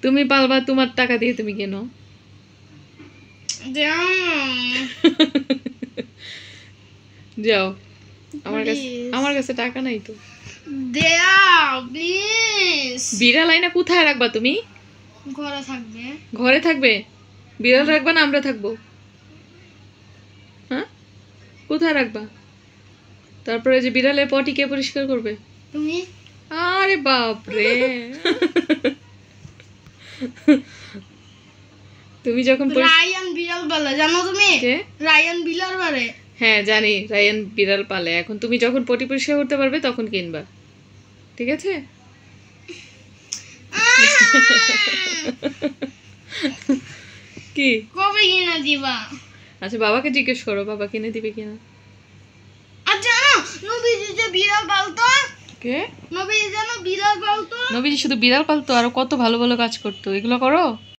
তুমি পালবা, তোমার টাকা দিয়ে তুমি কেনো। যাও, আমার কাছে টাকা নাই তো। বিড়াল আইনা কোথায় রাখবা তুমি? ঘরে থাকবে। বিড়াল রাখবা না আমরা থাকবো? হ্যাঁ, কোথায় রাখবা? তারপরে যে বিড়ালের পটি কে পরিষ্কার করবে? তুমি। আরে বাপ রে। তুমি যখন রায়ান বিড়াল পালে, জানো তুমি? রায়ান বিড়াল পালে। হ্যাঁ জানি, রায়ান বিড়াল পালে। এখন তুমি যখন পটি পরিষ্কার করতে পারবে তখন কিনবা, ঠিক আছে? কি কবে কিনে দিবা? আচ্ছা বাবাকে জিজ্ঞেস করো, বাবা কিনে দিবে কিনা। আচ্ছা নবীজি যে বিড়াল পালতো, কে? নবীজি জানো বিড়াল পালতো? নবীজি শুধু বিড়াল পালতো, আরো কত ভালো ভালো কাজ করতো, এগুলো করো।